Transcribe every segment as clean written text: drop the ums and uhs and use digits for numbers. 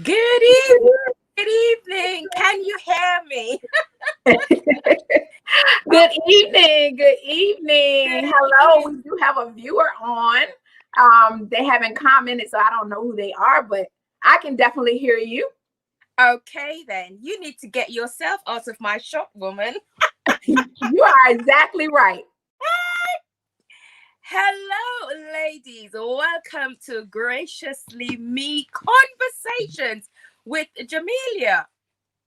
Good evening. Good evening. Can you hear me? Good evening. Good evening. Good Hello. evening. We do have a viewer on. They haven't commented, so I don't know who they are, but I can definitely hear you. Okay, then. You need to get yourself out of my shop, woman. You are exactly right. Hello, ladies. Welcome to Graciously Me Conversations with Jameelah.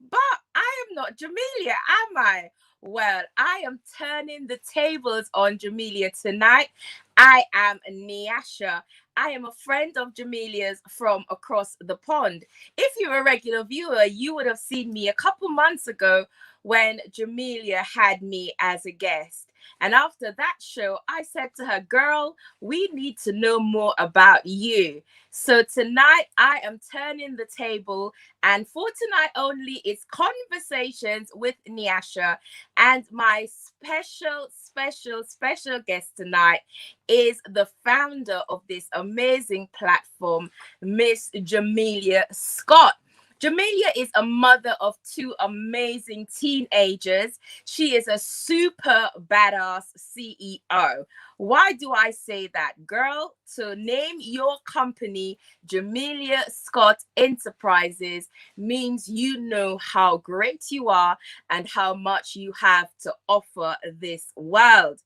But I am not Jameelah, am I? Well, I am turning the tables on Jameelah tonight. I am Niasha. I am a friend of Jameelah's from across the pond. If you're a regular viewer, you would have seen me a couple months ago when Jameelah had me as a guest. And after that show, I said to her, girl, we need to know more about you. So tonight I am turning the table, and for tonight only, it's conversations with Niasha. And my special guest tonight is the founder of this amazing platform, Miss Jameelah Scott. Jameelah is a mother of two amazing teenagers. She is a super badass CEO. Why do I say that? Girl, to name your company Jameelah Scott Enterprises means you know how great you are and how much you have to offer this world.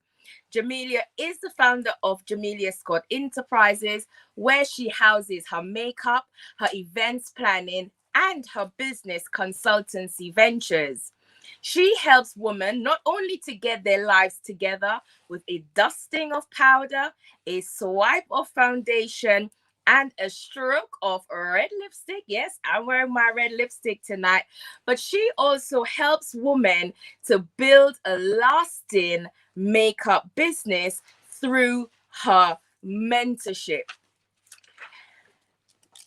Jameelah is the founder of Jameelah Scott Enterprises, where she houses her makeup, her events planning, and her business consultancy ventures. She helps women not only to get their lives together with a dusting of powder, a swipe of foundation, and a stroke of red lipstick. Yes, I'm wearing my red lipstick tonight. But she also helps women to build a lasting makeup business through her mentorship.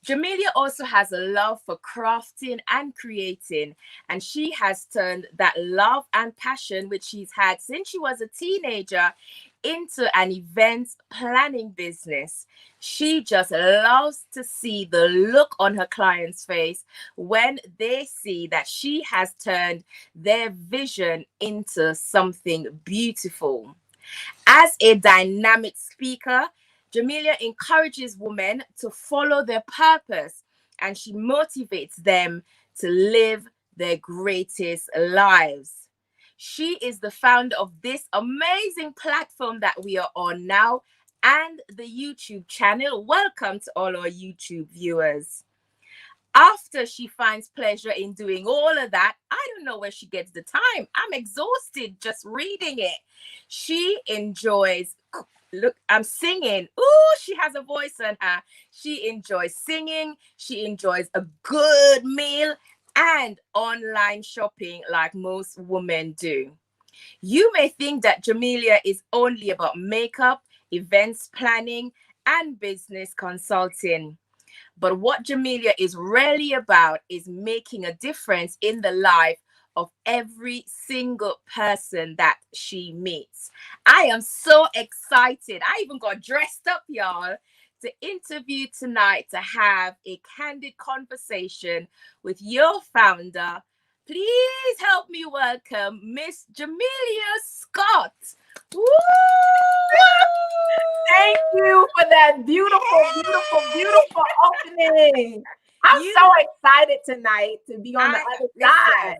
Jameelah also has a love for crafting and creating, and she has turned that love and passion, which she's had since she was a teenager, into an event planning business. She just loves to see the look on her client's face when they see that she has turned their vision into something beautiful. As a dynamic speaker, Jameelah encourages women to follow their purpose, and she motivates them to live their greatest lives. She is the founder of this amazing platform that we are on now and the YouTube channel. Welcome to all our YouTube viewers. After she finds pleasure in doing all of that, I don't know where she gets the time. I'm exhausted just reading it. She enjoys, look, I'm singing. Ooh, she has a voice on her. She enjoys singing. She enjoys a good meal and online shopping like most women do. You may think that Jameelah is only about makeup, events planning, and business consulting. But what Jameelah is really about is making a difference in the life of every single person that she meets. I am so excited. I even got dressed up, y'all, to interview tonight to have a candid conversation with your founder. Please help me welcome Miss Jameelah Scott. Woo! Thank you for that beautiful opening. I'm so excited tonight to be on the other side.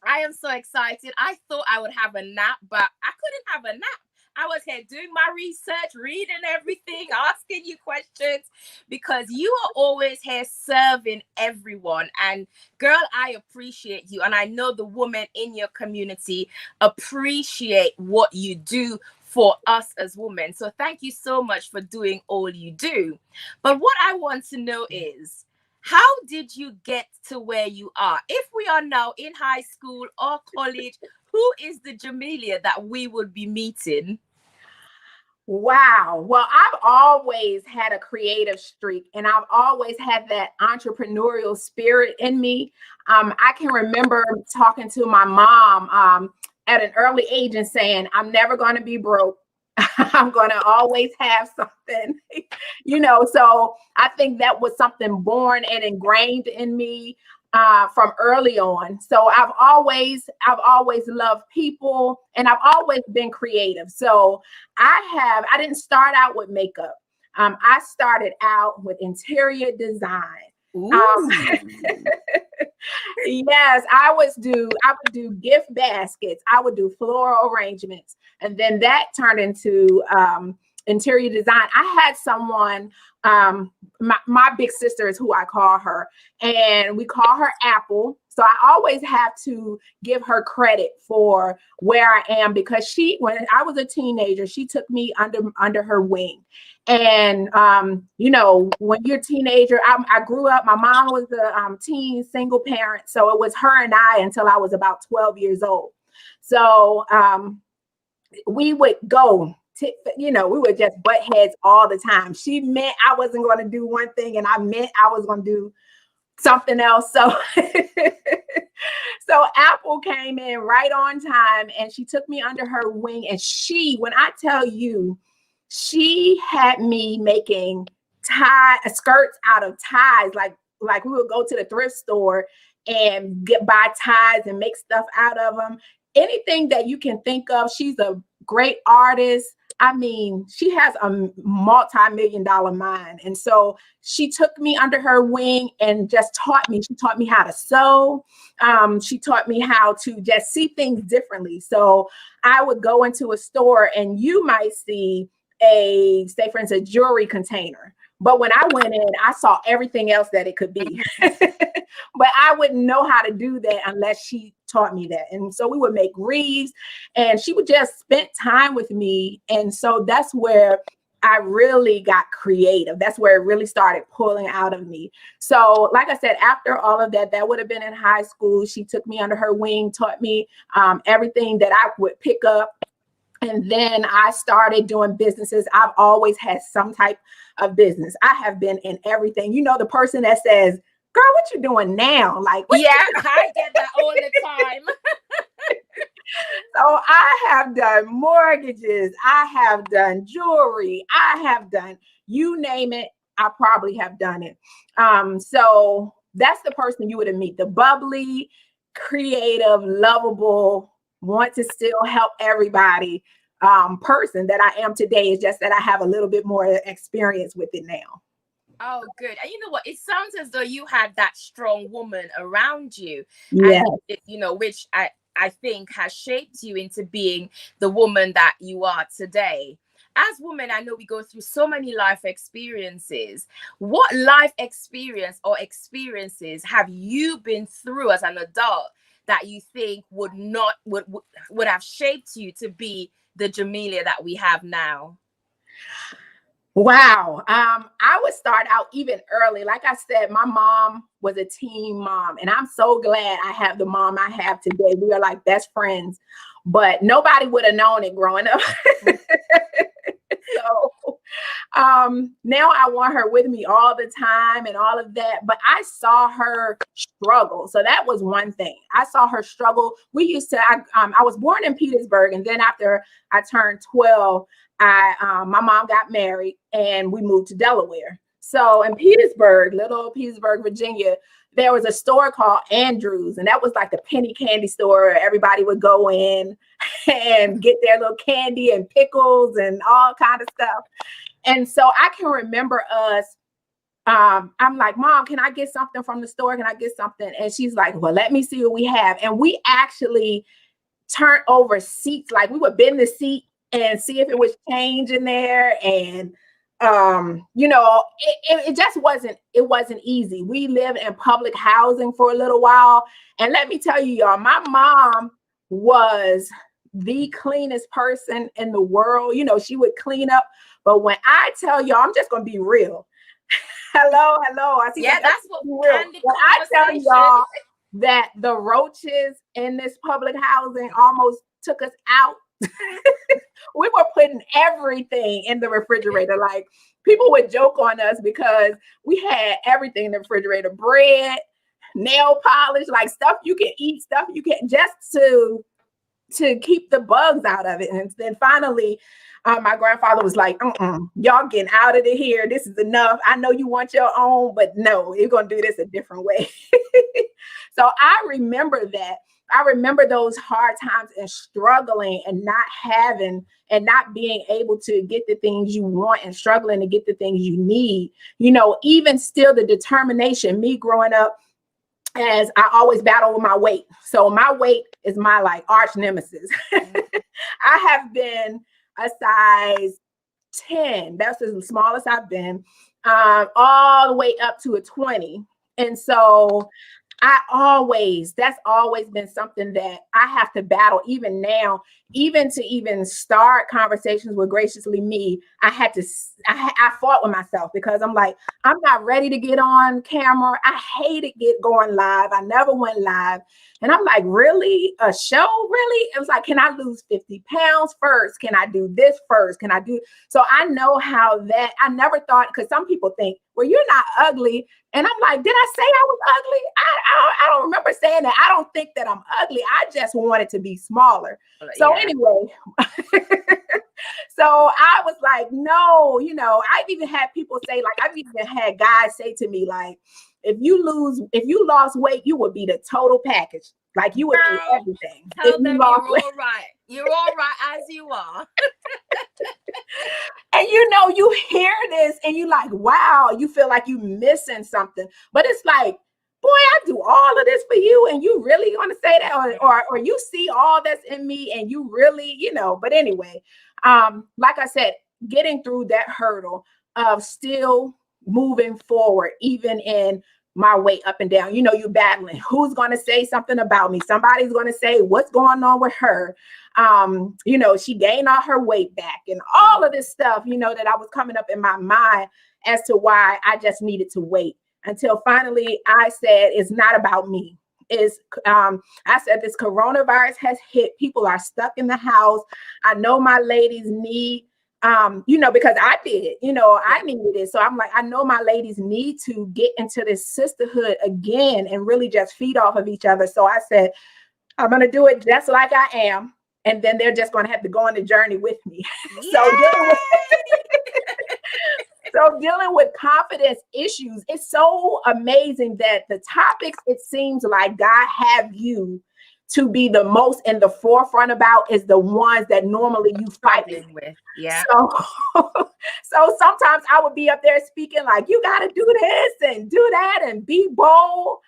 I am so excited. I thought I would have a nap, but I couldn't have a nap. I was here doing my research, reading everything, asking you questions, because you are always here serving everyone. And girl, I appreciate you. And I know the women in your community appreciate what you do for us as women. So thank you so much for doing all you do. But what I want to know is, how did you get to where you are? If we are now in high school or college, who is the Jameelah that we would be meeting? Wow. Well, I've always had a creative streak, and I've always had that entrepreneurial spirit in me. I can remember talking to my mom at an early age and saying, I'm never going to be broke. I'm going to always have something. So I think that was something born and ingrained in me from early on. So I've always loved people, and I've always been creative. So I didn't start out with makeup. I started out with interior design. Yes, I would do gift baskets. I would do floral arrangements, and then that turned into interior design. I had someone, my big sister is who I call her, and we call her Apple. So I always have to give her credit for where I am, because when I was a teenager, she took me under her wing. And, when you're a teenager, I grew up, my mom was a teen single parent. So it was her and I until I was about 12 years old. So we would go, we would just butt heads all the time. She meant I wasn't going to do one thing, and I meant I was going to do something else. So, so Apple came in right on time, and she took me under her wing. And when I tell you, she had me making skirts out of ties. Like we would go to the thrift store and buy ties and make stuff out of them. Anything that you can think of. She's a great artist. I mean, she has a multi-million-dollar mind. And so she took me under her wing and just taught me. She taught me how to sew. She taught me how to just see things differently. So I would go into a store, and you might see say for instance, a jewelry container. But when I went in, I saw everything else that it could be. But I wouldn't know how to do that unless she taught me that. And so we would make wreaths, and she would just spend time with me. And so that's where I really got creative. That's where it really started pulling out of me. So like I said, after all of that, that would have been in high school. She took me under her wing, taught me everything that I would pick up. And then I started doing businesses. I've always had some type of business. I have been in everything. The person that says, girl, what you doing now? Like, yeah, I get that all the time. So I have done mortgages. I have done jewelry. I have done, you name it, I probably have done it. So that's the person you would meet, the bubbly, creative, lovable, want to still help everybody person that I am today. Is just that I have a little bit more experience with it now. Oh, good. And you know what? It sounds as though you had that strong woman around you. Yeah. And, which I think has shaped you into being the woman that you are today. As women, I know we go through so many life experiences. What life experience or experiences have you been through as an adult that you think would have shaped you to be the Jameelah that we have now? Wow. I would start out even early. Like I said, my mom was a teen mom, and I'm so glad I have the mom I have today. We are like best friends, but nobody would have known it growing up. So now I want her with me all the time and all of that. But I saw her struggle. So that was one thing. I saw her struggle. I was born in Petersburg, and then after I turned 12, my mom got married and we moved to Delaware. So in Petersburg, little Petersburg, Virginia, there was a store called Andrews, and that was like the penny candy store. Everybody would go in and get their little candy and pickles and all kind of stuff. And so I can remember us. I'm like, Mom, can I get something from the store? Can I get something? And she's like, well, let me see what we have. And we actually turned over seats. Like we would bend the seat and see if it was change in there. And it just wasn't easy. We lived in public housing for a little while. And let me tell you, y'all, my mom was the cleanest person in the world. She would clean up. But when I tell y'all, I'm just going to be real. Hello. I see. Yeah, that's what candid when I tell y'all that the roaches in this public housing almost took us out. We were putting everything in the refrigerator. Like people would joke on us because we had everything in the refrigerator: bread, nail polish, like stuff you can eat, stuff you can, just to to keep the bugs out of it. And then finally, my grandfather was like, y'all getting out of here. This is enough. I know you want your own, but no, you're going to do this a different way. So I remember that. I remember those hard times and struggling and not having and not being able to get the things you want and struggling to get the things you need. You know, even still the determination, me growing up, as I always battle with my weight. So my weight is my like arch nemesis. I have been a size 10. That's the smallest I've been, all the way up to a 20. And so that's always been something that I have to battle even now, even to even start conversations with Graciously Me. I fought with myself because I'm like, I'm not ready to get on camera. I hated going live. I never went live. And I'm like, really? A show? Really? It was like, can I lose 50 pounds first? Can I do this first? So I know how that, I never thought, because some people think, well, you're not ugly. And I'm like, did I say I was ugly? I don't remember saying that. I don't think that I'm ugly. I just wanted to be smaller. So anyway, so I was like, no, you know, I've even had people say, like, I've even had guys say to me, like, if you lost weight, you would be the total package. Like you would do everything. Tell them you're all right. You're all right as you are. And you know, you hear this and you like, wow, you feel like you missing something. But it's like, boy, I do all of this for you, and you really want to say that, or you see all that's in me, and you really, you know. But anyway, like I said, getting through that hurdle of still moving forward, even in my weight up and down. You know, you're battling. Who's going to say something about me? Somebody's going to say what's going on with her. You know, she gained all her weight back and all of this stuff, you know, that I was coming up in my mind as to why I just needed to wait until finally I said, it's not about me. I said, this coronavirus has hit. People are stuck in the house. I know my ladies need, you know, because I did, you know, I needed it. So I'm like, I know my ladies need to get into this sisterhood again and really just feed off of each other. So I said, I'm going to do it just like I am. And then they're just going to have to go on the journey with me. So dealing with confidence issues, it's so amazing that the topics, it seems like God have you to be the most in the forefront about is the ones that normally you fight with. Yeah. So sometimes I would be up there speaking like, you got to do this and do that and be bold.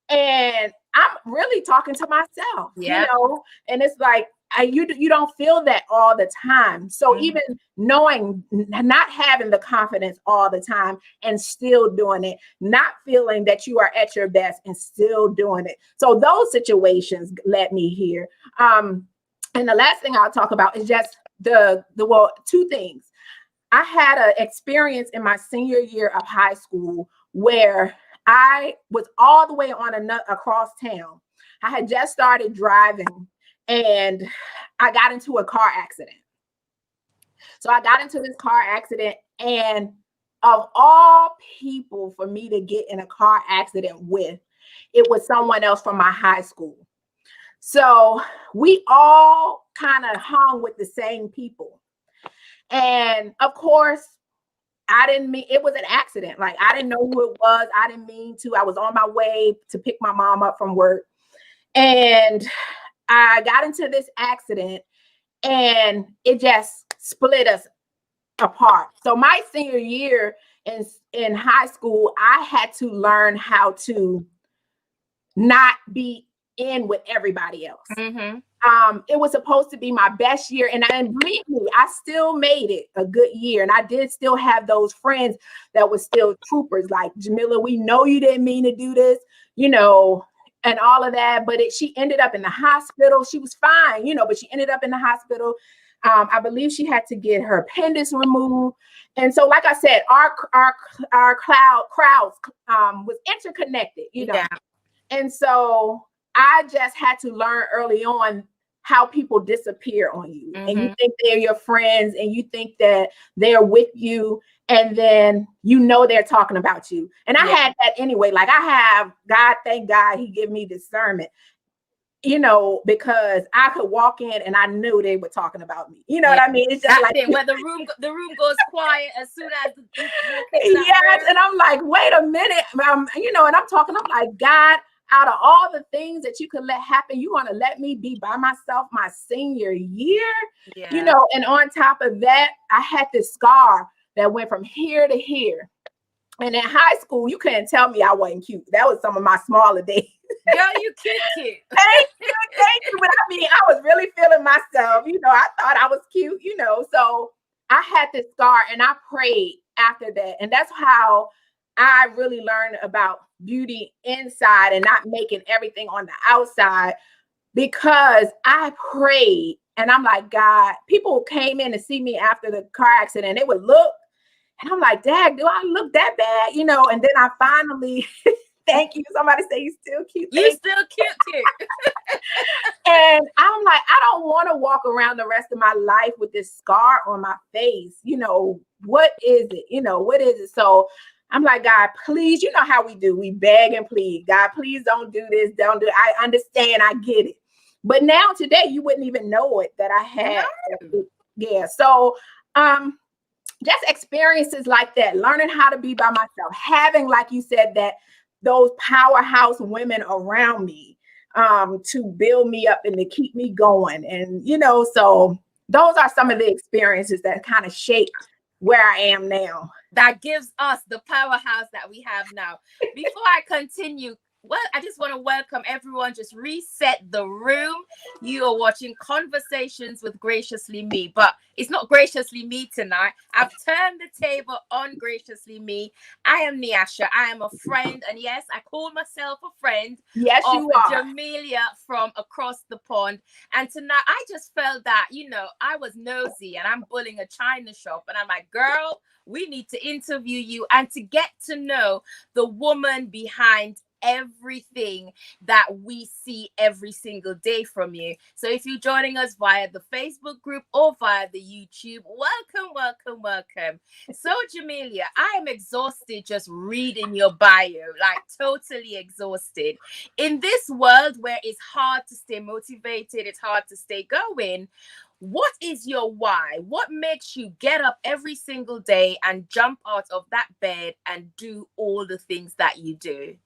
And I'm really talking to myself, you know, and it's like, you don't feel that all the time. So even knowing, not having the confidence all the time and still doing it, not feeling that you are at your best and still doing it. So those situations led me here. And the last thing I'll talk about is just two things. I had an experience in my senior year of high school where I was all the way on across town. I had just started driving and I got into a car accident. So I got into this car accident, and of all people for me to get in a car accident with, it was someone else from my high school. So we all kind of hung with the same people. And of course, I didn't mean, it was an accident. Like I didn't know who it was. I didn't mean to. I was on my way to pick my mom up from work. And I got into this accident and it just split us apart. So my senior year in high school, I had to learn how to not be in with everybody else. It was supposed to be my best year. And believe me, I still made it a good year. And I did still have those friends that were still troopers like, Jameelah, we know you didn't mean to do this, you know, and all of that. But she ended up in the hospital. She was fine, you know, but she ended up in the hospital. I believe she had to get her appendix removed. And so, like I said, our crowds was interconnected, you know. And so I just had to learn early on how people disappear on you. And you think they're your friends and you think that they're with you. And then, you know, they're talking about you. And I had that anyway. Like I have God, thank God he gave me discernment. because I could walk in and I knew they were talking about me. You know what I mean? It's just that like thing where the room goes quiet as soon as you walk into that yes, room. and I'm like, wait a minute, and I'm talking. I'm like, God, out of all the things that you could let happen, you want to let me be by myself my senior year, Yeah. And on top of that, I had this scar that went from here to here. And in high school, you couldn't tell me I wasn't cute. That was some of my smaller days. Girl, you cute. Thank you. But I mean, I was really feeling myself. I thought I was cute, So I had this scar and I prayed after that. And that's how I really learned about beauty inside and not making everything on the outside, because I prayed and I'm like, God, people came in to see me after the car accident. They would look and I'm like, Dad, do I look that bad? And then I finally, thank you. Somebody say you still cute. You still cute. And I'm like, I don't want to walk around the rest of my life with this scar on my face. What is it? What is it? So I'm like, God, please, you know how we do. We beg and plead. God, please don't do this. Don't do it. I understand. I get it. But now today, you wouldn't even know it that I had. No. Yeah. So, just experiences like that, learning how to be by myself, having, like you said, those powerhouse women around me to build me up and to keep me going. And, so those are some of the experiences that kind of shaped where I am now. That gives us the powerhouse that we have now. Before I continue, I just want to welcome everyone. Just reset the room. You are watching Conversations with Graciously Me, but it's not Graciously Me tonight. I've turned the table on Graciously Me. I am Niasha. I am a friend, and yes, I call myself a friend. Yes, of you are. Jameelah from across the pond. And tonight, I just felt that, I was nosy and I'm bullying a china shop, and I'm like, girl, we need to interview you and to get to know the woman behind everything that we see every single day from you. So if you're joining us via the Facebook group or via the YouTube, welcome. So Jameelah, I am exhausted just reading your bio, like totally exhausted. In this world where it's hard to stay motivated, it's hard to stay going, what is your why? What makes you get up every single day and jump out of that bed and do all the things that you do?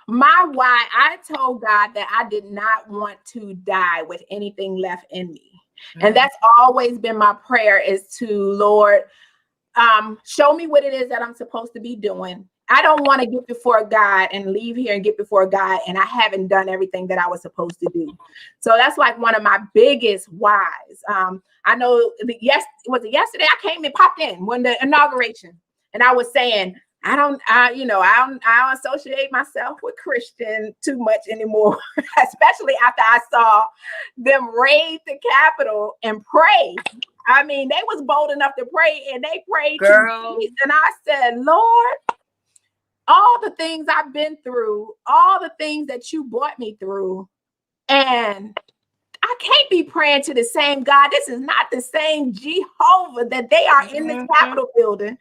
My why, I told God that I did not want to die with anything left in me. Mm-hmm. And that's always been my prayer, is to, Lord, show me what it is that I'm supposed to be doing. I don't want to get before God and leave here and get before God and I haven't done everything that I was supposed to do. So that's like one of my biggest whys. I know, was it yesterday? I came and popped in when the inauguration, and I was saying, I don't associate myself with Christian too much anymore, especially after I saw them raid the Capitol and pray. I mean, they was bold enough to pray, and they prayed. Girl. To me, and I said, Lord, all the things I've been through, all the things that you brought me through, and I can't be praying to the same God. This is not the same Jehovah that they are in this Capitol building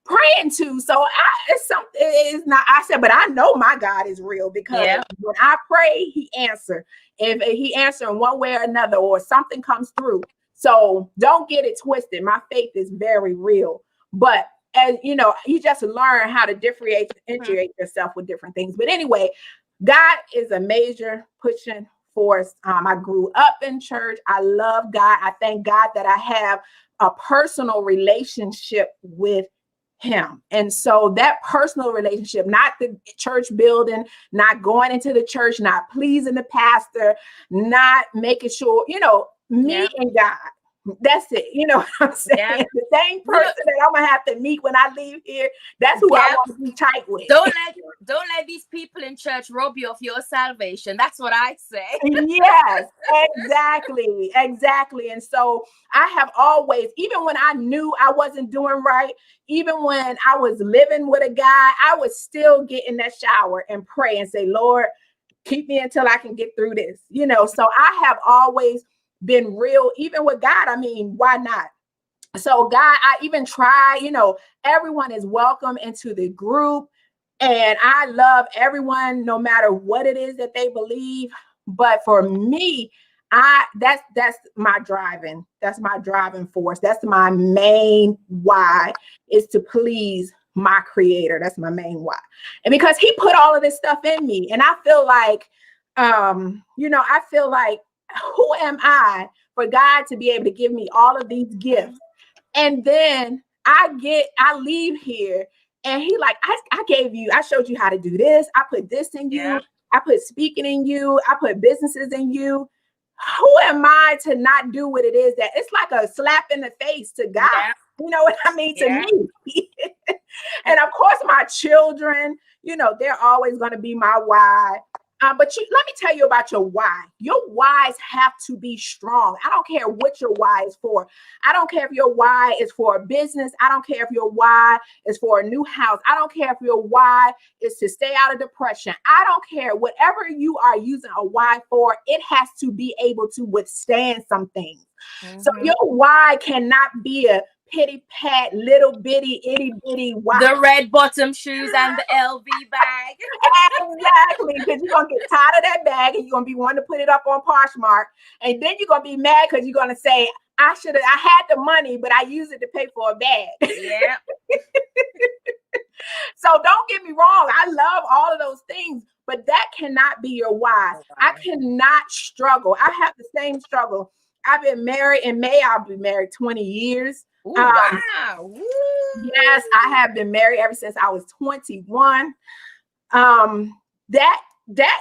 praying to. So it's something. It's not. I said, but I know my God is real, because when I pray, He answers. If He answers in one way or another, or something comes through. So don't get it twisted. My faith is very real, but as you just learn how to differentiate yourself with different things. But anyway, God is a major pushing force. I grew up in church. I love God. I thank God that I have a personal relationship with Him. And so that personal relationship, not the church building, not going into the church, not pleasing the pastor, not making sure, me and God. That's it. You know what I'm saying? Yeah. The same person that I'm gonna have to meet when I leave here. That's who I want to be tight with. Don't let these people in church rob you of your salvation. That's what I say. Yes, exactly. And so I have always, even when I knew I wasn't doing right, even when I was living with a guy, I would still get in that shower and pray and say, Lord, keep me until I can get through this. So I have always been real, even with God. I mean, why not? So God, I even try, everyone is welcome into the group, and I love everyone, no matter what it is that they believe. But for me, that's my driving. That's my driving force. That's my main why, is to please my creator. That's my main why. And because he put all of this stuff in me, and I feel like, I feel like, who am I for God to be able to give me all of these gifts? And then I leave here and he like, I showed you how to do this. I put this in you. Yeah. I put speaking in you. I put businesses in you. Who am I to not do what it is that it's like a slap in the face to God? Yeah. You know what I mean? Yeah. To me. And of course, my children, they're always going to be my why. But let me tell you about your why. Your whys have to be strong. I don't care what your why is for. I don't care if your why is for a business. I don't care if your why is for a new house. I don't care if your why is to stay out of depression. I don't care. Whatever you are using a why for, it has to be able to withstand some things. So your why cannot be a pity pat, little bitty, itty bitty why. The red bottom shoes and the LV bag. Exactly, because you're gonna get tired of that bag and you're gonna be wanting to put it up on Poshmark, and then you're gonna be mad because you're gonna say, I had the money, but I used it to pay for a bag. Yeah. So don't get me wrong, I love all of those things, but that cannot be your why. I cannot struggle. I have the same struggle. I've been married in May. I'll be married 20 years. Ooh, wow. Woo. Yes, I have been married ever since I was 21. That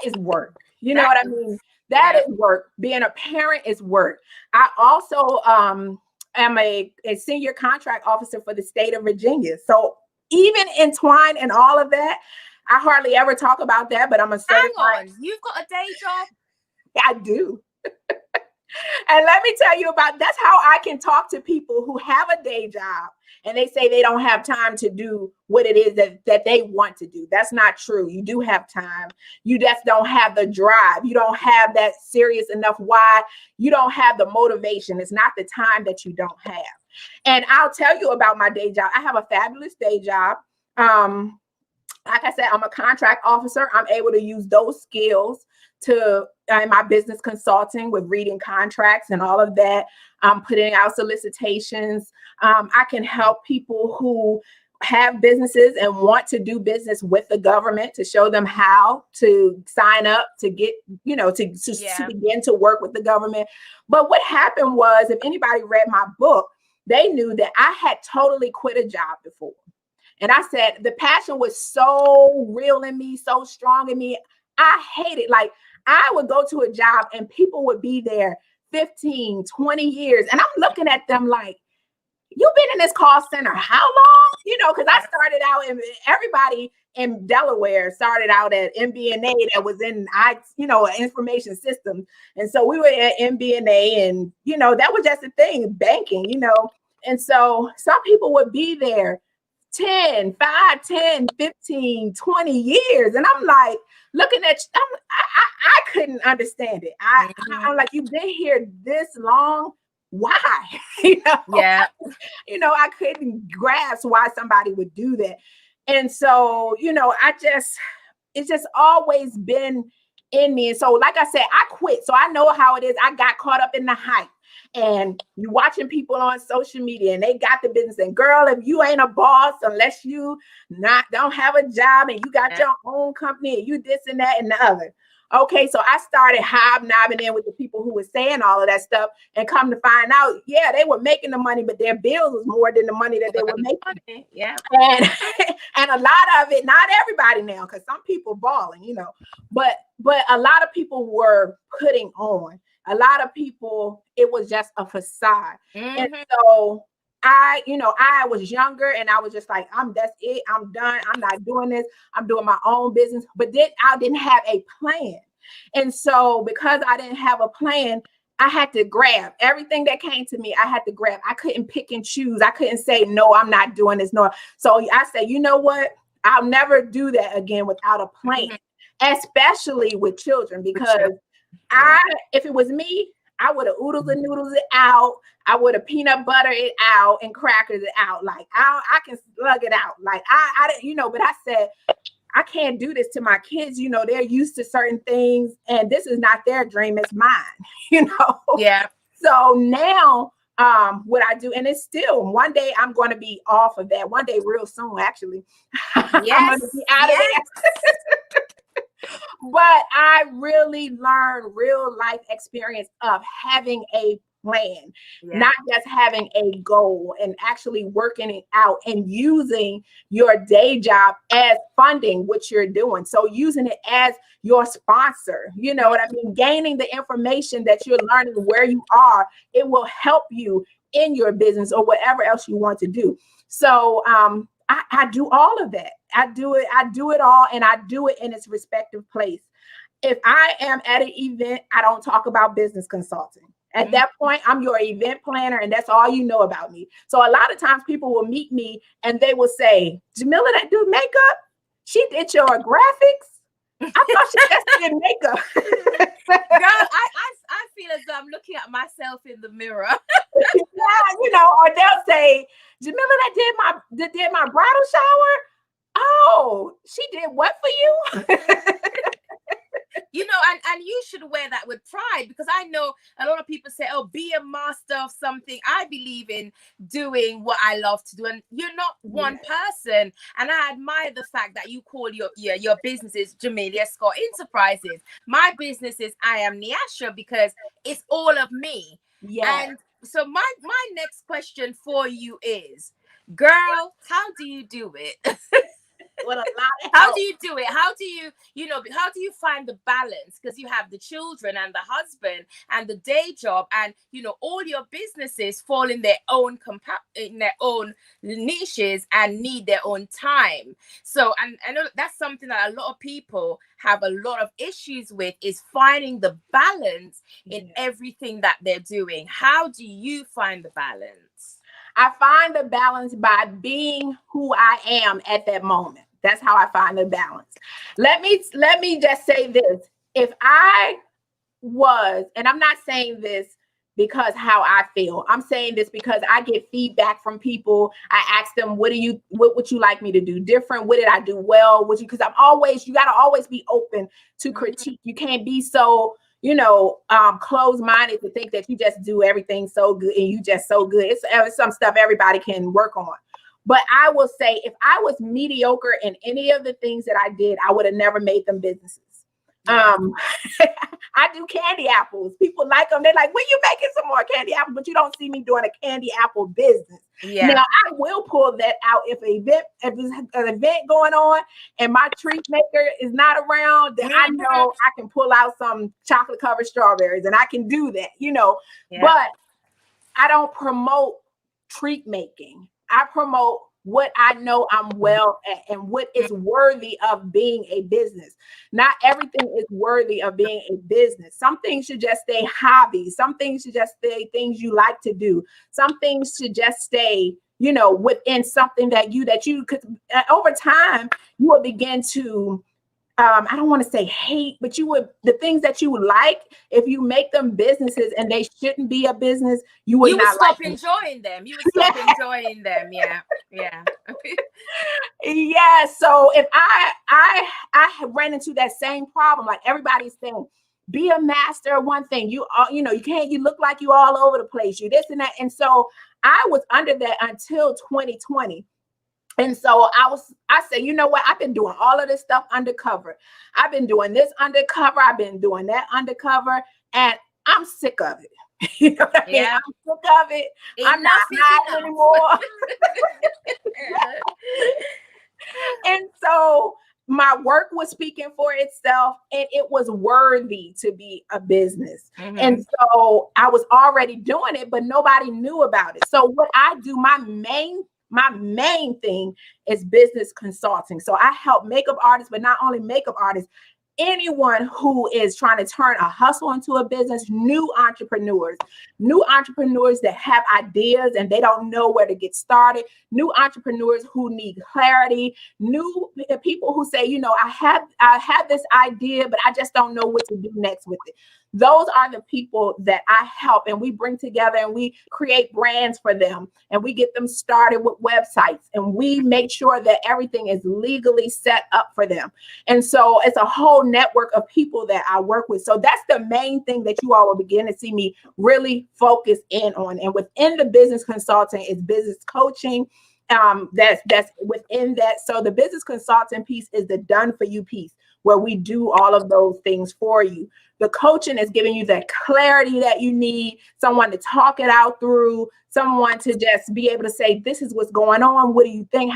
is work. You know what I mean? That is work. Being a parent is work. I also am a senior contract officer for the state of Virginia. So even entwined in all of that, I hardly ever talk about that, but I'm a certified. Hang on, you've got a day job? Yeah, I do. And let me tell you that's how I can talk to people who have a day job and they say they don't have time to do what it is that they want to do. That's not true. You do have time. You just don't have the drive. You don't have that serious enough why. You don't have the motivation. It's not the time that you don't have. And I'll tell you about my day job. I have a fabulous day job. Like I said, I'm a contract officer. I'm able to use those skills to my business consulting with reading contracts and all of that. I'm putting out solicitations. I can help people who have businesses and want to do business with the government, to show them how to sign up to get, to begin to work with the government. But what happened was, if anybody read my book, they knew that I had totally quit a job before. And I said, the passion was so real in me, so strong in me. I hate it. Like, I would go to a job and people would be there 15, 20 years. And I'm looking at them like, you've been in this call center how long? Because I started out everybody in Delaware started out at MBNA that was in information systems. And so we were at MBNA, and that was just a thing, banking, And so some people would be there 10, 5, 10, 15, 20 years. And I'm like, looking at you, I couldn't understand it. I'm like, you've been here this long. Why? Yeah. I couldn't grasp why somebody would do that. And so, it's just always been in me. And so, like I said, I quit. So I know how it is. I got caught up in the hype. And you're watching people on social media and they got the business. And girl, if you ain't a boss, unless you don't have a job and you got your own company and you this and that and the other. Okay, so I started hobnobbing in with the people who were saying all of that stuff, and come to find out, they were making the money, but their bills was more than the money that they were making. Yeah. And a lot of it, not everybody now, because some people balling, but a lot of people were putting on. A lot of people, it was just a facade. And so I was younger and I was just like, that's it. I'm done. I'm not doing this. I'm doing my own business. But then I didn't have a plan. And so because I didn't have a plan, I had to grab everything that came to me. I had to grab. I couldn't pick and choose. I couldn't say, no, I'm not doing this. No. So I said, you know what? I'll never do that again without a plan, especially with children, because if it was me, I would have oodles and noodles it out. I would have peanut butter it out and crackers it out. Like I can slug it out. Like I didn't, but I said, I can't do this to my kids. You know, they're used to certain things and this is not their dream, it's mine, you know? Yeah. So now what I do, and it's still one day I'm going to be off of that. One day real soon, actually. I'm going to be out of it. But I really learned real life experience of having a plan, not just having a goal, and actually working it out and using your day job as funding what you're doing. So using it as your sponsor, you know what I mean? Gaining the information that you're learning where you are, it will help you in your business or whatever else you want to do. So I do all of that. I do it all, and I do it in its respective place. If I am at an event, I don't talk about business consulting. At that point, I'm your event planner, and that's all you know about me. So a lot of times people will meet me and they will say, Jameelah, that do makeup? She did your graphics? I thought she just did makeup. Girl, I feel as though I'm looking at myself in the mirror. Yeah, you know, or they'll say, Jameelah, that did my bridal shower? Oh, she did what for you? You know, and you should wear that with pride, because I know a lot of people say, oh, be a master of something. I believe in doing what I love to do. And you're not one person. And I admire the fact that you call your businesses Jameelah Scott Enterprises. My business is I Am Niasha, because it's all of me. Yeah. And so my next question for you is, girl, how do you do it? What a lot. How do you do it? How do you find the balance? Because you have the children and the husband and the day job, and all your businesses fall in their own niches and need their own time. So, and I know that's something that a lot of people have a lot of issues with, is finding the balance in everything that they're doing. How do you find the balance? I find the balance by being who I am at that moment. That's how I find the balance. Let me just say this. If I was, and I'm not saying this because how I feel, I'm saying this because I get feedback from people. I ask them, what would you like me to do different? What did I do well? Because you got to always be open to critique. You can't be so, closed-minded to think that you just do everything so good and you just so good. It's some stuff everybody can work on. But I will say, if I was mediocre in any of the things that I did, I would have never made them businesses. I do candy apples. People like them. They're like, when you making some more candy apples? But you don't see me doing a candy apple business. Yeah. Now, I will pull that out if there's an event going on and my treat maker is not around, then I know I can pull out some chocolate covered strawberries and I can do that, But I don't promote treat making. I promote what I know I'm well at and what is worthy of being a business. Not everything is worthy of being a business. Some things should just stay hobbies. Some things should just stay things you like to do. Some things should just stay, within something that you could, over time, you will begin to, I don't want to say hate, but the things that you like, if you make them businesses and they shouldn't be a business, you would stop enjoying them. You would stop enjoying them. Yeah. Yeah. Yeah. So if I ran into that same problem, like everybody's saying, be a master of one thing. You look like you all over the place. You this and that. And so I was under that until 2020. And so I said, you know what? I've been doing all of this stuff undercover. I've been doing this undercover. I've been doing that undercover. And I'm sick of it. You know what I mean? I'm sick of it. I'm not hiding anymore. And so my work was speaking for itself, and it was worthy to be a business. And so I was already doing it, but nobody knew about it. So what I do, my main thing is business consulting. So I help makeup artists, but not only makeup artists, anyone who is trying to turn a hustle into a business, new entrepreneurs that have ideas and they don't know where to get started, new entrepreneurs who need clarity, new people who say, I have this idea, but I just don't know what to do next with it. Those are the people that I help, and we bring together and we create brands for them, and we get them started with websites, and we make sure that everything is legally set up for them. And so it's a whole network of people that I work with. So that's the main thing that you all will begin to see me really focus in on. And within the business consulting is business coaching. That's within that. So the business consulting piece is the done for you piece, where we do all of those things for you. The coaching is giving you that clarity that you need, someone to talk it out through, someone to just be able to say, this is what's going on. What do you think?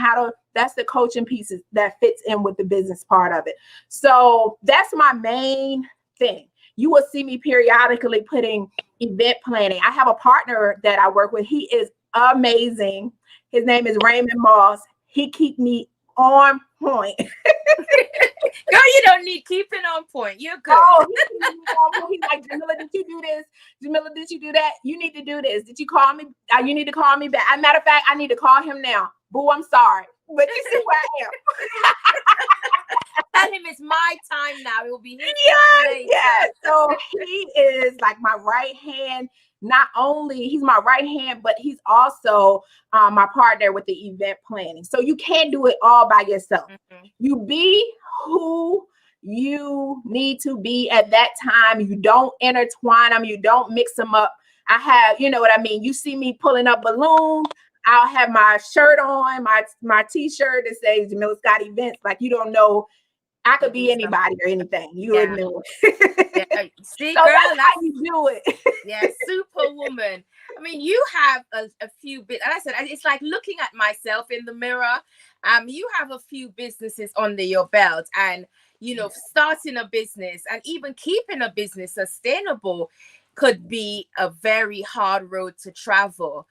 That's the coaching pieces that fits in with the business part of it. So that's my main thing. You will see me periodically putting event planning. I have a partner that I work with. He is amazing. His name is Raymond Moss. He keep me on point. Girl, you don't need keeping on point. You're good. Oh, he's like, Jameelah, did you do this? Jameelah, did you do that? You need to do this. Did you call me? You need to call me back. As a matter of fact, I need to call him now. Boo, I'm sorry. But you see where I am. Tell him it's my time now. It will be his time later. Yeah. So he is like my right hand. Not only he's my right hand, but he's also my partner with the event planning. So you can't do it all by yourself. Mm-hmm. You be who you need to be at that time. You don't intertwine them. You don't mix them up. I have, you know what I mean? You see me pulling up balloons. I'll have my shirt on, my t-shirt that says Jameelah Scott Events. Like, you don't know. I could be anybody or anything. You would know. Yeah. See, so girl, that's how you do it. Yeah, superwoman. I mean, you have a few bits, and I said it's like looking at myself in the mirror. You have a few businesses under your belt, and you know, starting a business and even keeping a business sustainable could be a very hard road to travel.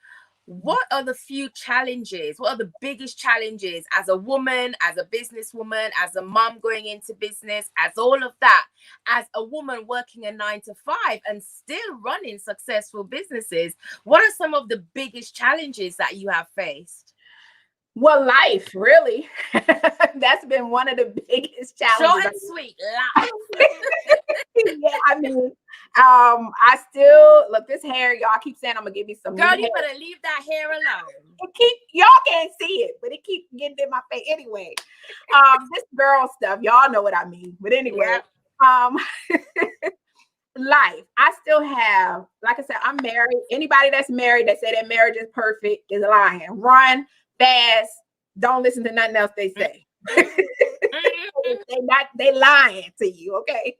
What are the few challenges? What are the biggest challenges as a woman, as a businesswoman, as a mom going into business, as all of that, as a woman working a 9-to-5 and still running successful businesses? What are some of the biggest challenges that you have faced? Well, life, really. That's been one of the biggest challenges. Short and sweet, life. Yeah, I mean, I still look, this hair, y'all keep saying I'm gonna give you some. Girl, you better leave that hair alone. Y'all can't see it, but it keeps getting in my face. Anyway, this girl stuff, y'all know what I mean. But anyway, life. I still have, like I said, I'm married. Anybody that's married that say that marriage is perfect is lying. Run fast. Don't listen to nothing else they say. They lying to you, okay?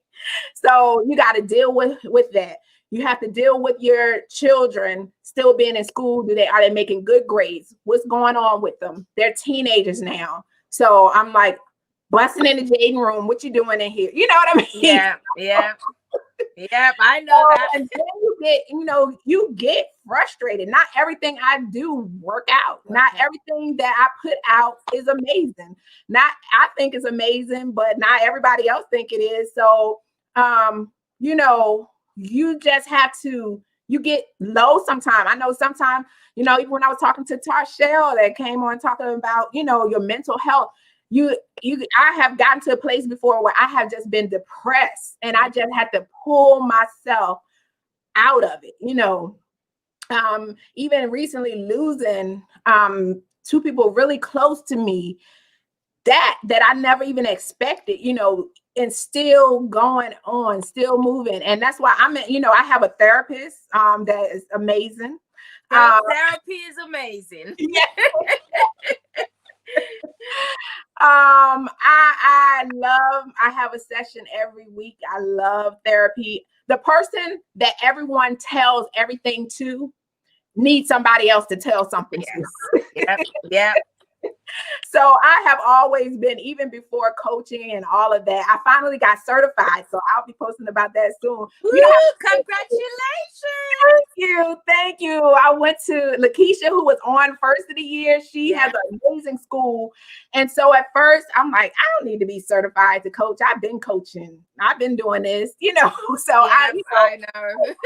So you got to deal with that. You have to deal with your children still being in school. Are they making good grades? What's going on with them? They're teenagers now. So I'm like busting in the Jaden room. What you doing in here? You know what I mean? Yeah. Yep, I know that. And then you get frustrated. Not everything I do work out. Okay. Not everything that I put out is amazing. I think it's amazing, but not everybody else think it is. So, you just have to, you get low sometimes. I know sometimes, even when I was talking to Tarshell that came on talking about, your mental health, I have gotten to a place before where I have just been depressed and I just had to pull myself out of it, even recently losing two people really close to me that I never even expected, and still going on, still moving. And that's why I have a therapist that is amazing. Therapy is amazing. Yeah. I have a session every week. I love therapy. The person that everyone tells everything to needs somebody else to tell something to. Yeah. So I have always been, even before coaching and all of that, I finally got certified. So I'll be posting about that soon. Congratulations. Thank you. I went to Lakeisha, who was on first of the year. She has an amazing school. And so at first I'm like, I don't need to be certified to coach. I've been coaching. I've been doing this, so I know what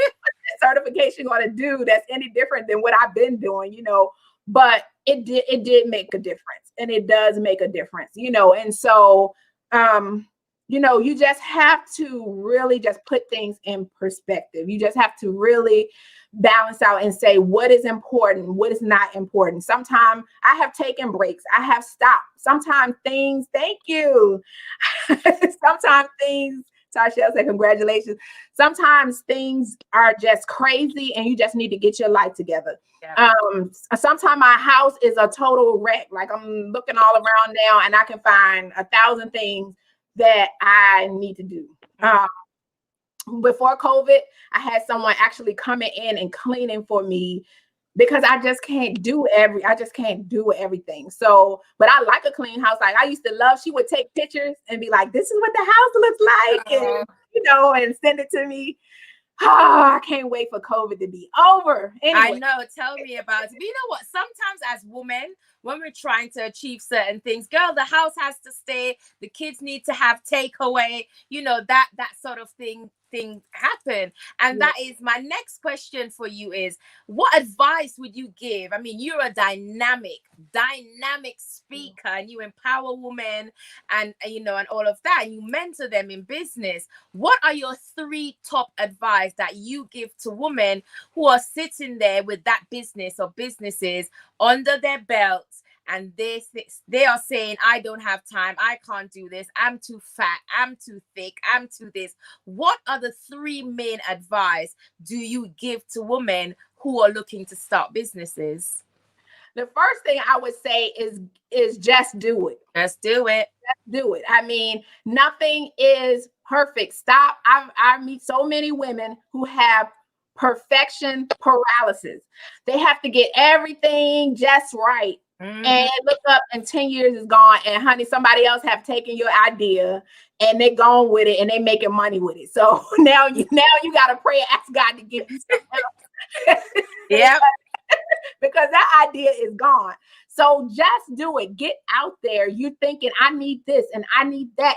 certification going to do that's any different than what I've been doing, but it did make a difference, and it does make a difference, and so You just have to really just put things in perspective. You just have to really balance out and say what is important, what is not important. Sometimes I have taken breaks. I have stopped. Sometimes things, thank you. Sometimes things, Tasha said, congratulations. Sometimes things are just crazy and you just need to get your life together. Yeah. Sometimes my house is a total wreck. Like I'm looking all around now and I can find 1,000 things that I need to do. Before COVID, I had someone actually coming in and cleaning for me because I just can't do everything. So, but I like a clean house. Like I used to love, she would take pictures and be like, this is what the house looks like. And, and send it to me. Oh, I can't wait for COVID to be over. Anyway. I know. Tell me about it. But you know what? Sometimes as women, when we're trying to achieve certain things, girl, the house has to stay. The kids need to have takeaway. That sort of thing happen. And that is my next question for you is, what advice would you give? I mean, you're a dynamic speaker and you empower women and and all of that, and you mentor them in business. What are your 3 top advice that you give to women who are sitting there with that business or businesses under their belts, and they are saying, I don't have time, I can't do this, I'm too fat, I'm too thick, I'm too this? What are the 3 main advice do you give to women who are looking to start businesses? The first thing I would say is just do it. Just do it. Just do it. I mean, nothing is perfect. Stop. I meet so many women who have perfection paralysis. They have to get everything just right. And look up and 10 years is gone. And honey, somebody else have taken your idea and they're gone with it and they making money with it. So now you got to pray and ask God to give you something else. Yeah. Because that idea is gone. So just do it. Get out there. You're thinking, I need this and I need that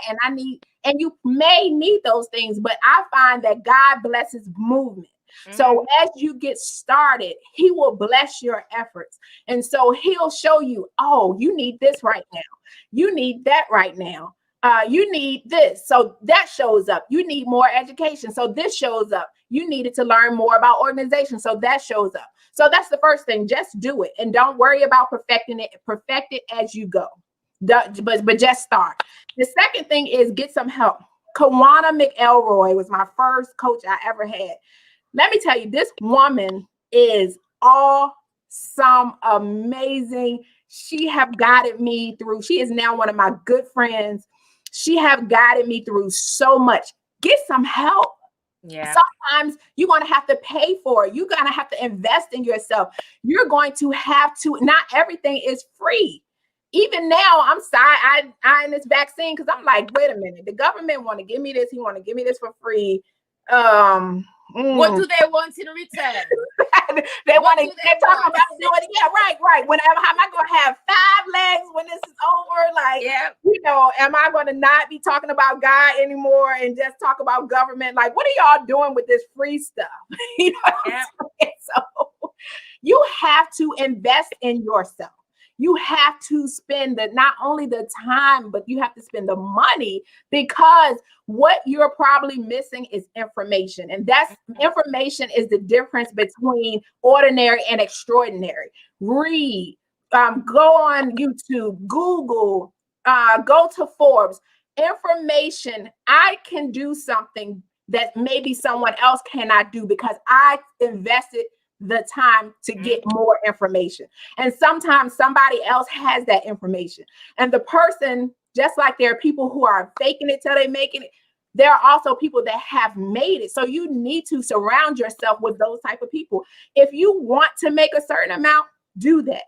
and you may need those things, but I find that God blesses movement. So as you get started, he will bless your efforts. And so he'll show you, oh, you need this right now. You need that right now. You need this. So that shows up. You need more education. So this shows up. You needed to learn more about organization. So that shows up. So that's the first thing. Just do it. And don't worry about perfecting it. Perfect it as you go. But just start. The second thing is get some help. Kawana McElroy was my first coach I ever had. Let me tell you, this woman is awesome, amazing. She have guided me through. She is now one of my good friends. She have guided me through so much. Get some help. Yeah. Sometimes you're going to have to pay for it. You're going to have to invest in yourself. You're going to have to, not everything is free. Even now, I'm sorry, I in this vaccine because I'm like, wait a minute, the government want to give me this. He want to give me this for free. What do they want in return? They're talking about doing it. Yeah, right. Whenever, how am I going to have 5 legs when this is over? Like, am I going to not be talking about God anymore and just talk about government? Like, what are y'all doing with this free stuff? So you have to invest in yourself. You have to spend not only the time, but you have to spend the money, because what you're probably missing is information. And that's information is the difference between ordinary and extraordinary. Read, go on YouTube, Google, go to Forbes. Information. I can do something that maybe someone else cannot do because I invested the time to get more information. And sometimes somebody else has that information. And the person, just like there are people who are faking it till they making it, there are also people that have made it. So you need to surround yourself with those type of people. If you want to make a certain amount, do that.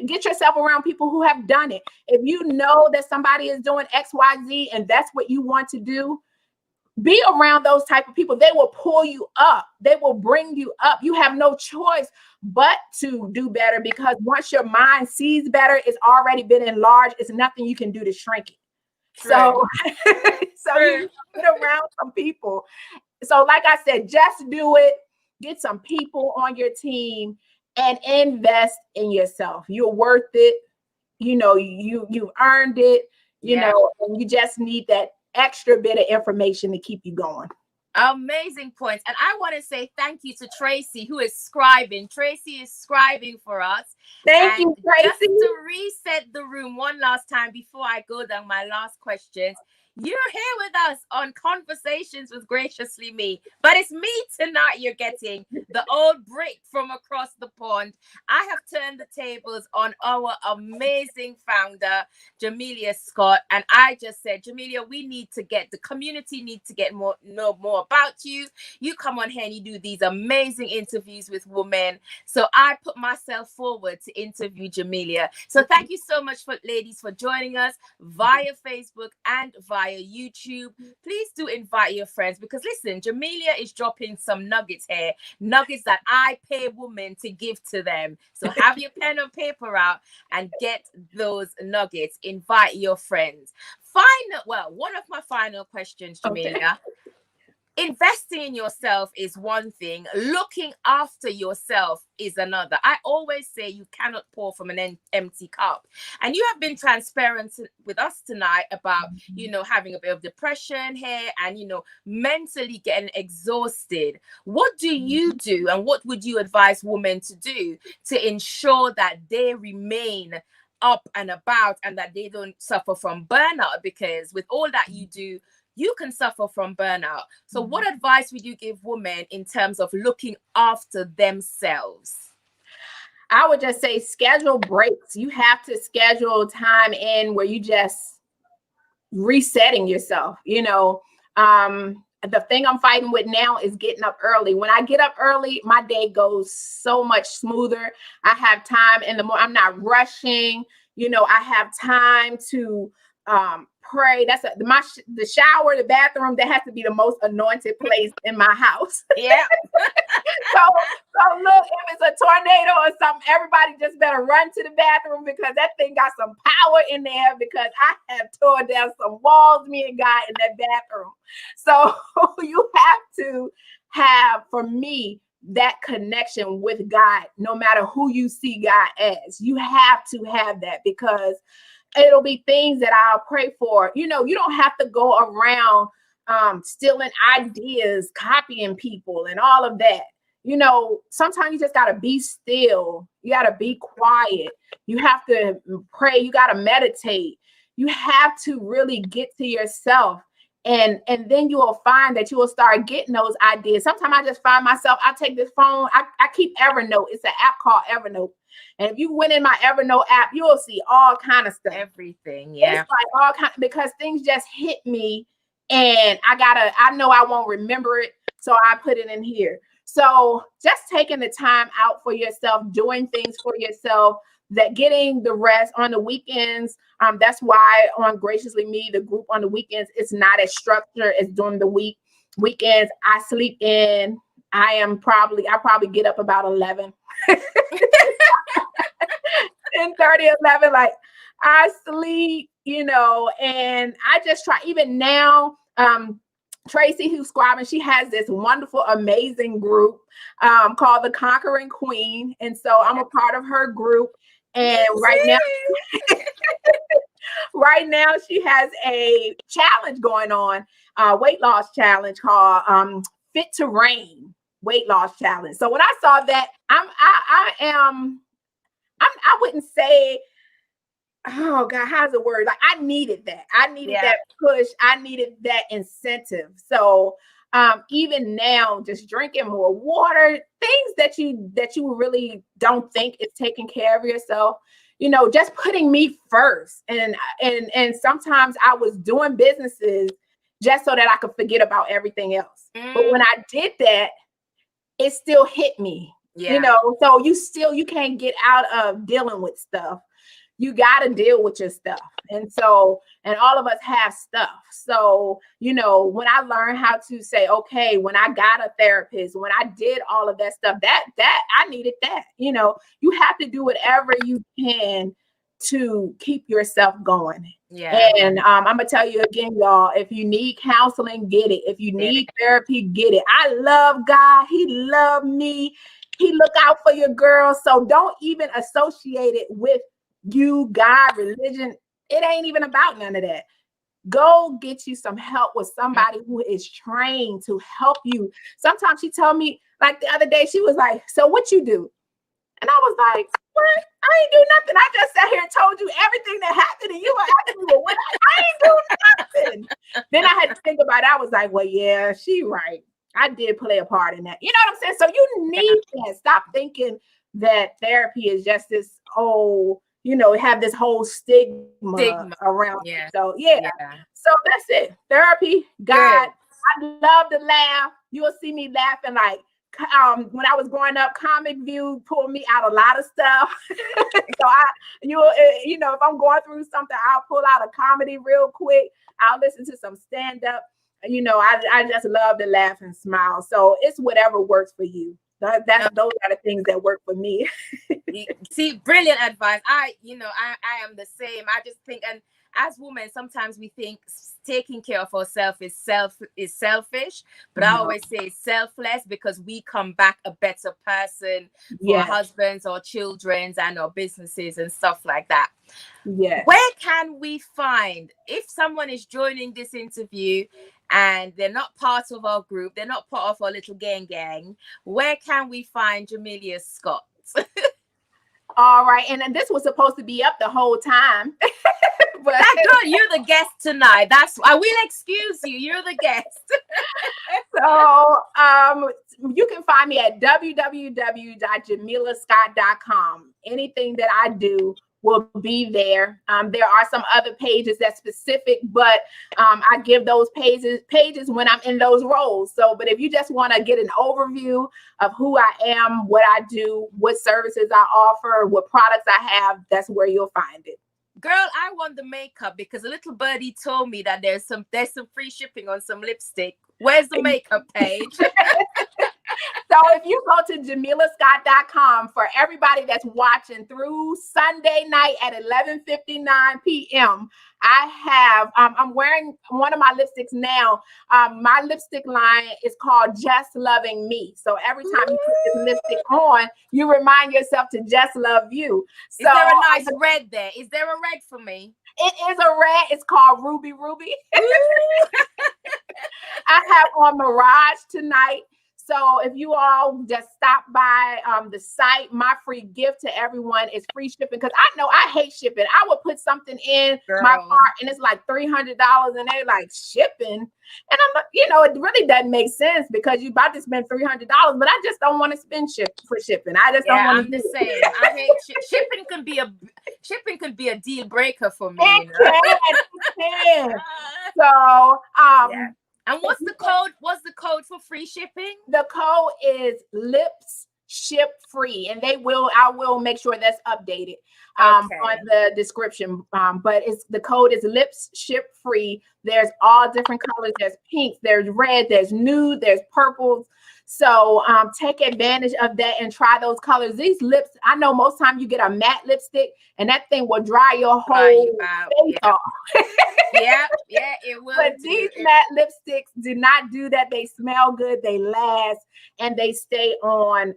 Get yourself around people who have done it. If you know that somebody is doing XYZ and that's what you want to do, be around those type of people. They will pull you up. They will bring you up. You have no choice but to do better, because once your mind sees better, it's already been enlarged. It's nothing you can do to shrink it. So, you get around some people. So like I said, just do it. Get some people on your team and invest in yourself. You're worth it. You've earned it, and you just need that extra bit of information to keep you going. Amazing points. And I want to say thank you to Tracy, who is scribing. Tracy is scribing for us. Thank And you, Tracy. just to reset the room one last time before I go down my last questions, you're here with us on Conversations with Graciously Me, but it's me tonight you're getting, the old brick from across the pond. I have turned the tables on our amazing founder, Jameelah Scott, and I just said, Jameelah, the community need to know more about you. You come on here and you do these amazing interviews with women. So I put myself forward to interview Jameelah. So thank you so much, ladies, for joining us via Facebook and via YouTube. Please do invite your friends, because listen, Jameelah is dropping some nuggets here, nuggets that I pay women to give to them. So have your pen and paper out and get those nuggets. Invite your friends. One of my final questions, Jameelah. Okay. Investing in yourself is one thing. Looking after yourself is another. I always say you cannot pour from an empty cup. And you have been transparent with us tonight about, having a bit of depression here and, mentally getting exhausted. What do you do, and what would you advise women to do to ensure that they remain up and about and that they don't suffer from burnout? Because with all that you do, you can suffer from burnout. So what advice would you give women in terms of looking after themselves? I would just say schedule breaks. You have to schedule time in where you just resetting yourself. The thing I'm fighting with now is getting up early. When I get up early, my day goes so much smoother. I have time in the morning. I'm not rushing. I have time to pray. That's the shower, the bathroom. That has to be the most anointed place in my house. Yeah. so look, if it's a tornado or something, everybody just better run to the bathroom, because that thing got some power in there, because I have torn down some walls, me and God, in that bathroom. So you have to have, for me, that connection with God, no matter who you see God as. You have to have that, because it'll be things that I'll pray for. You don't have to go around stealing ideas, copying people and all of that. Sometimes you just got to be still. You got to be quiet. You have to pray. You got to meditate. You have to really get to yourself. And then you will find that you will start getting those ideas. Sometimes I just find myself, I take this phone, I keep Evernote. It's an app called Evernote. And if you went in my Evernote app, you will see all kind of stuff. Everything, yeah. It's like all kind, because things just hit me, and I know I won't remember it, so I put it in here. So just taking the time out for yourself, doing things for yourself, that getting the rest on the weekends. That's why on Graciously Me, the group on the weekends, it's not as structured as during the weekends. I sleep in. I probably get up about 11. 10:30, 11, like I sleep, and I just try. Even now, Tracy, who's scribing, she has this wonderful, amazing group called the Conquering Queen. And so I'm a part of her group. And right now she has a challenge going on, weight loss challenge called Fit to Reign weight loss challenge. So when I saw that, I wouldn't say, oh God, how's the word? Like I needed that. I needed that push. I needed that incentive. So even now, just drinking more water, things that you really don't think is taking care of yourself, just putting me first. And sometimes I was doing businesses just so that I could forget about everything else. But when I did that, it still hit me. Yeah. So you can't get out of dealing with stuff. You got to deal with your stuff. And all of us have stuff. So, when I learned how to say, okay, when I got a therapist, when I did all of that stuff, that I needed that, you have to do whatever you can to keep yourself going. Yeah. And I'm going to tell you again, y'all, if you need counseling, get it. If you need therapy, get it. I love God. He loved me. He look out for your girl. So don't even associate it with you, God, religion. It ain't even about none of that. Go get you some help with somebody who is trained to help you. Sometimes she told me, like the other day, she was like, so what you do? And I was like, what? I ain't do nothing. I just sat here and told you everything that happened. And you were asking me, well, what? I ain't do nothing. Then I had to think about it. I was like, well, yeah, she right. I did play a part in that. You know what I'm saying? So you need that. Stop thinking that therapy is just this, have this whole stigma around it. So So that's it. Therapy, God. Good. I love to laugh. You'll see me laughing like when I was growing up. Comic View pulled me out a lot of stuff. So if I'm going through something, I'll pull out a comedy real quick. I'll listen to some stand-up. I just love to laugh and smile. So it's whatever works for you. Those are the things that work for me. See, brilliant advice. I am the same. I just think, and as women, sometimes we think taking care of ourselves is selfish, but I always say it's selfless, because we come back a better person for our husbands, our children's, and our businesses and stuff like that. Yeah. Where can we find, if someone is joining this interview and they're not part of our group, they're not part of our little gang, where can we find Jameelah Scott? All right. And then this was supposed to be up the whole time. But that's good. You're the guest tonight. I will excuse you. You're the guest. So you can find me at www.jameelahscott.com. Anything that I do will be there. There are some other pages that's specific, but I give those pages when I'm in those roles. So, but if you just want to get an overview of who I am, what I do, what services I offer, what products I have, that's where you'll find it. Girl, I want the makeup, because a little birdie told me that there's some free shipping on some lipstick. Where's the makeup page? So if you go to JameelahScott.com, for everybody that's watching through Sunday night at 11:59 p.m., I'm wearing one of my lipsticks now. My lipstick line is called Just Loving Me. So every time you put this lipstick on, you remind yourself to just love you. So, is there a nice red there? Is there a red for me? It is a red. It's called Ruby. I have on Mirage tonight. So if you all just stop by the site, my free gift to everyone is free shipping, because I know I hate shipping. I would put something in my cart and it's like $300 and they're like, shipping. And I'm like, it really doesn't make sense, because you're about to spend $300, but I just don't want to spend for shipping. I just don't want to. I'm the same. I hate shipping. Could be a deal breaker for me. It can. So And what's the code? What's the code for free shipping? The code is Lips Ship Free, and I will make sure that's updated on the description. But the code is Lips Ship Free. There's all different colors. There's pinks, there's red, there's nude, there's purples. So take advantage of that and try those colors. These lips, I know most time you get a matte lipstick and that thing will dry your whole face off. It will. But these matte lipsticks do not do that. They smell good, they last, and they stay on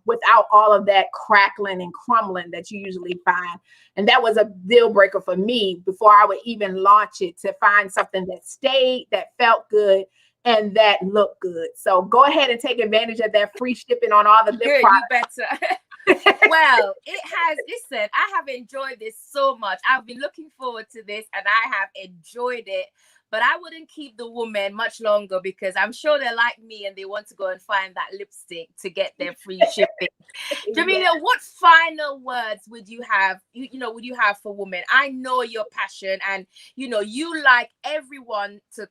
without all of that crackling and crumbling that you usually find. And that was a deal breaker for me before I would even launch it, to find something that stayed, that felt good, and that look good. So go ahead and take advantage of that free shipping on all the lip products. You better. Well, listen, I have enjoyed this so much. I've been looking forward to this and I have enjoyed it. But I wouldn't keep the women much longer, because I'm sure they're like me and they want to go and find that lipstick to get their free shipping. Jameelah, what final words would you have? Would you have for women? I know your passion, and you like everyone who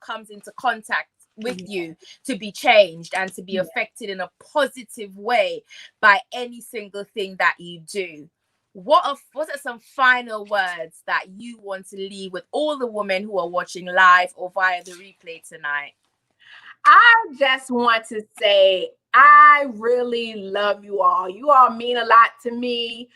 comes into contact with you to be changed and to be affected in a positive way by any single thing that you do. What are some final words that you want to leave with all the women who are watching live or via the replay tonight? I just want to say, I really love you all. You all mean a lot to me.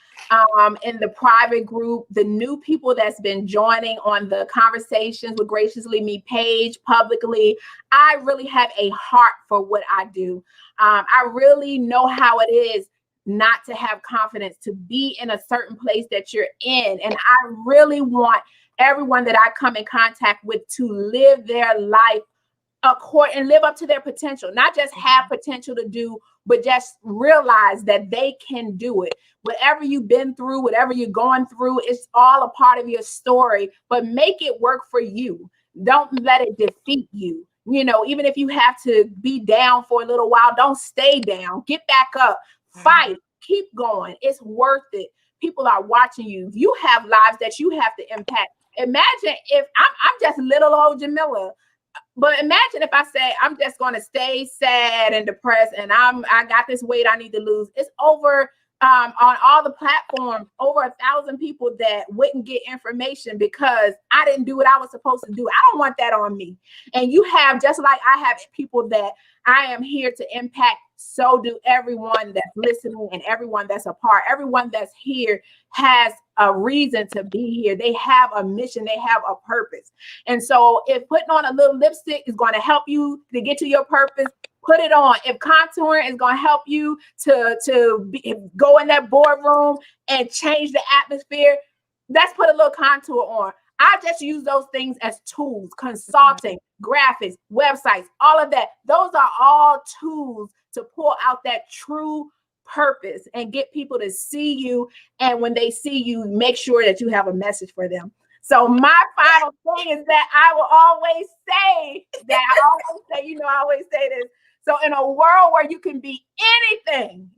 In the private group, the new people that's been joining on the Conversations with Graciously Me page publicly, I really have a heart for what I do. I really know how it is not to have confidence to be in a certain place that you're in. And I really want everyone that I come in contact with to live their life and live up to their potential, not just have potential to do, but just realize that they can do it. Whatever you've been through, whatever you're going through, it's all a part of your story, but make it work for you. Don't let it defeat you. You know, even if you have to be down for a little while, don't stay down. Get back up, fight, keep going. It's worth it. People are watching you. You have lives that you have to impact. Imagine if I'm just little old Jameelah. But imagine if I say I'm just going to stay sad and depressed, and I got this weight I need to lose. It's over on all the platforms, over 1,000 people that wouldn't get information because I didn't do what I was supposed to do. I don't want that on me. And you have, just like I have people that I am here to impact, so do everyone that's listening and everyone that's a part. Everyone that's here has a reason to be here. They have a mission. They have a purpose. And so if putting on a little lipstick is going to help you to get to your purpose, put it on. If contouring is going to help you to go in that boardroom and change the atmosphere, let's put a little contour on. I just use those things as tools, consulting, graphics, websites, all of that. Those are all tools to pull out that true purpose and get people to see you. And when they see you, make sure that you have a message for them. So my final thing is that I will always say I always say this. So in a world where you can be anything,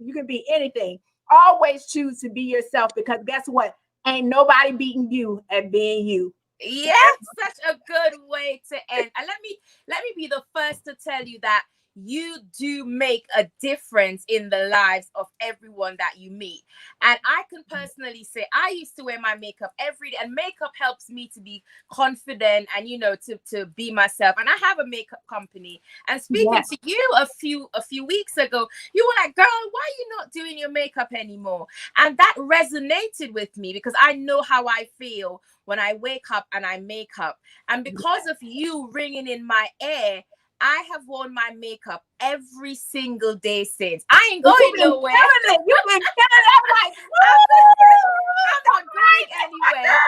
always choose to be yourself, because guess what? Ain't nobody beating you at being you. Yes, such a good way to end. And let me be the first to tell you that you do make a difference in the lives of everyone that you meet. And I can personally say I used to wear my makeup every day, and makeup helps me to be confident and, you know, to be myself. And I have a makeup company. And speaking to you a few weeks ago, you were like, girl, why are you not doing your makeup anymore? And that resonated with me because I know how I feel when I wake up and I make up. And because of you ringing in my ear, I have worn my makeup every single day since. I ain't going nowhere. You've been killing it. I'm like, I'm not going anywhere.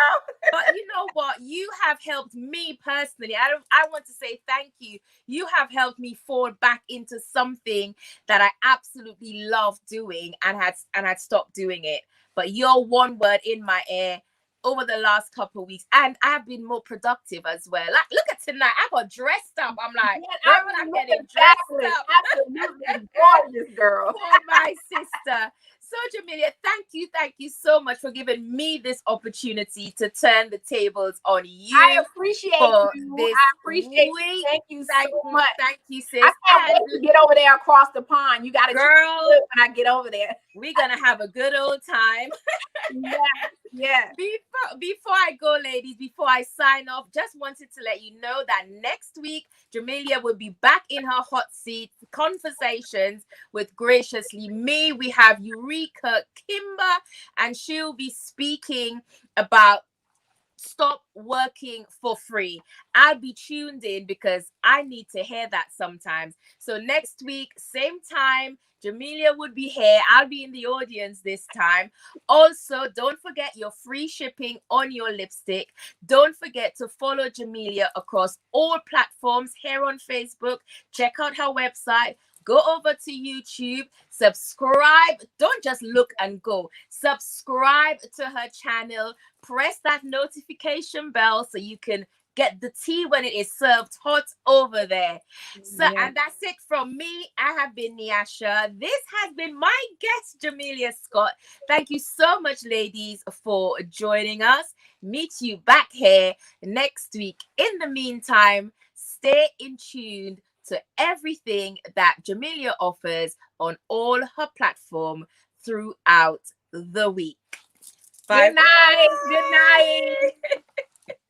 But you know what? You have helped me personally. I want to say thank you. You have helped me fall back into something that I absolutely love doing and had stopped doing it. But your one word in my ear over the last couple of weeks, and I've been more productive as well. Like, look at tonight, I got dressed up. I'm like, I'm getting dressed up. Absolutely gorgeous, girl. For my sister. So Jameelah, thank you so much for giving me this opportunity to turn the tables on you. I appreciate you. I appreciate you. Thank you so much. Thank you, sis. I can't wait to get over there across the pond. You got to, girl, when I get over there. We're gonna have a good old time. Yeah. Before I go, ladies, before I sign off, just wanted to let you know that next week Jameelah will be back in her hot seat. Conversations with Graciously Me. We have Eureka Kimber, and she'll be speaking about stop working for free. I'll be tuned in because I need to hear that sometimes. So next week, same time, Jameelah would be here. I'll be in the audience this time. Also, don't forget your free shipping on your lipstick. Don't forget to follow Jameelah across all platforms here on Facebook. Check out her website. Go over to YouTube, subscribe. Don't just look and go. Subscribe to her channel. Press that notification bell so you can get the tea when it is served hot over there. So, and that's it from me. I have been Niasha. This has been my guest, Jameelah Scott. Thank you so much, ladies, for joining us. Meet you back here next week. In the meantime, stay in tune to everything that Jameelah offers on all her platforms throughout the week. Bye. Good night. Good night.